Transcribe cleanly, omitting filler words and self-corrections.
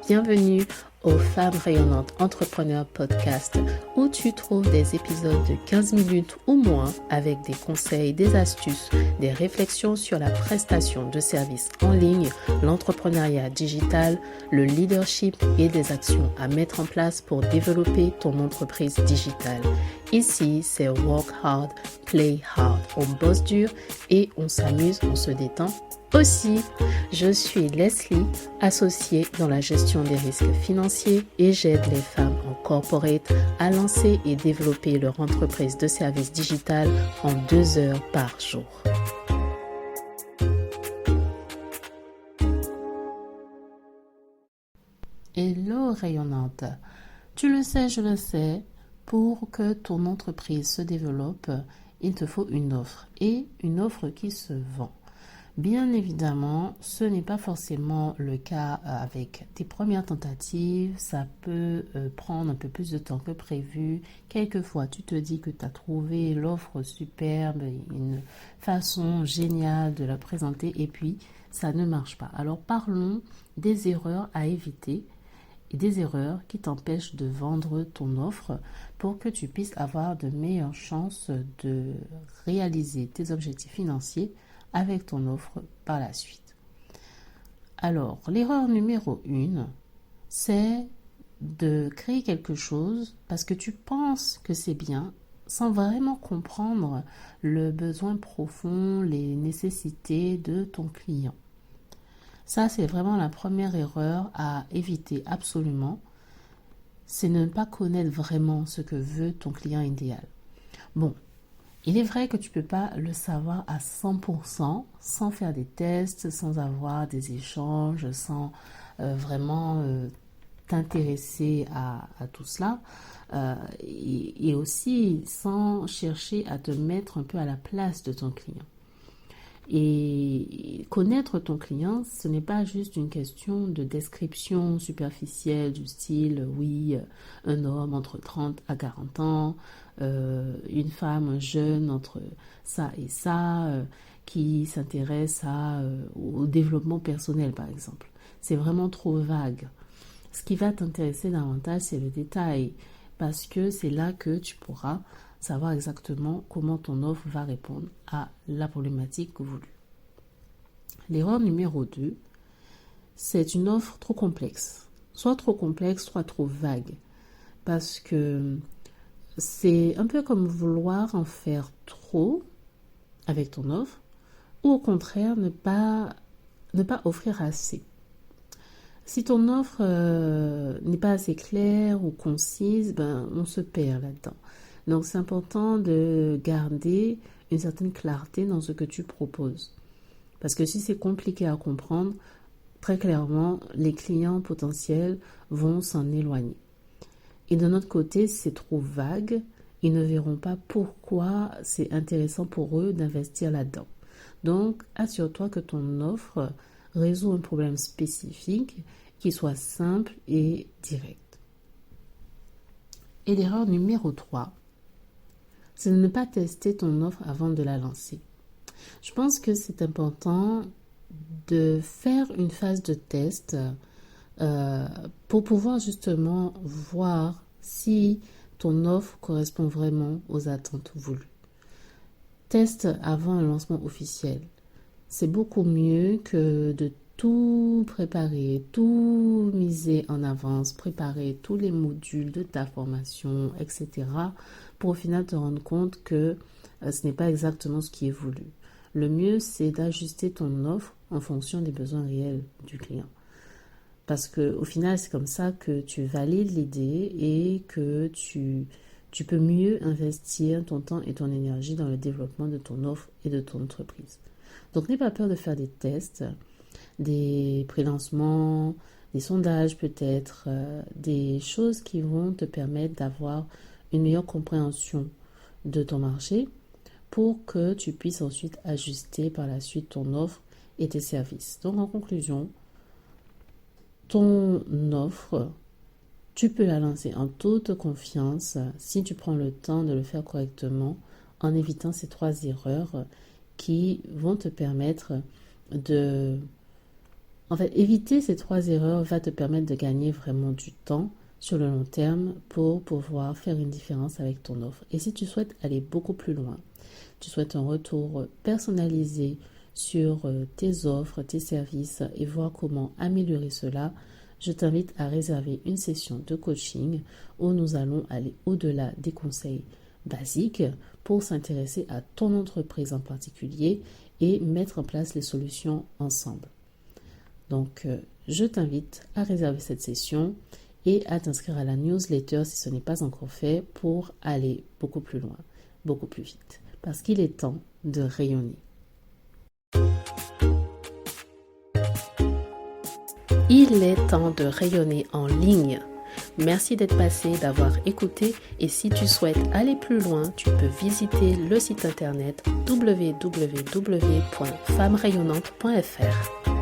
Bienvenue aux Femmes rayonnantes entrepreneurs podcast où tu trouves des épisodes de 15 minutes ou moins avec des conseils, des astuces, des réflexions sur la prestation de services en ligne, l'entrepreneuriat digital, le leadership et des actions à mettre en place pour développer ton entreprise digitale. Ici, c'est work hard, play hard. On bosse dur et on s'amuse, on se détend aussi. Je suis Leslie, associée dans la gestion des risques financiers et j'aide les femmes en corporate à lancer et développer leur entreprise de services digital en 2 heures par jour. Hello rayonnante, tu le sais, je le sais, pour que ton entreprise se développe, il te faut une offre et une offre qui se vend. Bien évidemment, ce n'est pas forcément le cas avec tes premières tentatives. Ça peut prendre un peu plus de temps que prévu. Quelquefois, tu te dis que tu as trouvé l'offre superbe, une façon géniale de la présenter et puis ça ne marche pas. Alors parlons des erreurs à éviter et des erreurs qui t'empêchent de vendre ton offre pour que tu puisses avoir de meilleures chances de réaliser tes objectifs financiers avec ton offre par la suite. Alors, l'erreur numéro 1, c'est de créer quelque chose parce que tu penses que c'est bien sans vraiment comprendre le besoin profond, les nécessités de ton client. Ça, c'est vraiment la première erreur à éviter absolument. C'est ne pas connaître vraiment ce que veut ton client idéal. Bon, il est vrai que tu ne peux pas le savoir à 100% sans faire des tests, sans avoir des échanges, sans vraiment t'intéresser à tout cela et aussi sans chercher à te mettre un peu à la place de ton client. Et connaître ton client, ce n'est pas juste une question de description superficielle du style, oui, un homme entre 30 à 40 ans, une femme jeune entre ça et ça, qui s'intéresse au développement personnel, par exemple. C'est vraiment trop vague. Ce qui va t'intéresser davantage, c'est le détail, parce que c'est là que tu pourras savoir exactement comment ton offre va répondre à la problématique voulue. L'erreur numéro 2, c'est une offre trop complexe. Soit trop complexe, soit trop vague. Parce que c'est un peu comme vouloir en faire trop avec ton offre, ou au contraire ne pas offrir assez. Si ton offre n'est pas assez claire ou concise, on se perd là-dedans. Donc, c'est important de garder une certaine clarté dans ce que tu proposes. Parce que si c'est compliqué à comprendre, très clairement, les clients potentiels vont s'en éloigner. Et de notre côté, si c'est trop vague, ils ne verront pas pourquoi c'est intéressant pour eux d'investir là-dedans. Donc, assure-toi que ton offre résout un problème spécifique qui soit simple et direct. Et l'erreur numéro 3, c'est de ne pas tester ton offre avant de la lancer. Je pense que c'est important de faire une phase de test pour pouvoir justement voir si ton offre correspond vraiment aux attentes voulues. Teste avant un lancement officiel. C'est beaucoup mieux que de tout préparer, tout miser en avance, préparer tous les modules de ta formation, etc. pour au final te rendre compte que ce n'est pas exactement ce qui est voulu. Le mieux, c'est d'ajuster ton offre en fonction des besoins réels du client. Parce qu'au final, c'est comme ça que tu valides l'idée et que tu peux mieux investir ton temps et ton énergie dans le développement de ton offre et de ton entreprise. Donc, n'aie pas peur de faire des tests, des pré-lancements, des sondages peut-être, des choses qui vont te permettre d'avoir une meilleure compréhension de ton marché pour que tu puisses ensuite ajuster par la suite ton offre et tes services. Donc en conclusion, ton offre, tu peux la lancer en toute confiance si tu prends le temps de le faire correctement en évitant ces 3 erreurs qui vont te permettre de En fait, éviter ces 3 erreurs va te permettre de gagner vraiment du temps sur le long terme pour pouvoir faire une différence avec ton offre. Et si tu souhaites aller beaucoup plus loin, tu souhaites un retour personnalisé sur tes offres, tes services et voir comment améliorer cela, je t'invite à réserver une session de coaching où nous allons aller au-delà des conseils basiques pour s'intéresser à ton entreprise en particulier et mettre en place les solutions ensemble. Donc, je t'invite à réserver cette session et à t'inscrire à la newsletter si ce n'est pas encore fait pour aller beaucoup plus loin, beaucoup plus vite. Parce qu'il est temps de rayonner. Il est temps de rayonner en ligne. Merci d'être passé, d'avoir écouté et si tu souhaites aller plus loin, tu peux visiter le site internet www.femmerayonnantes.fr.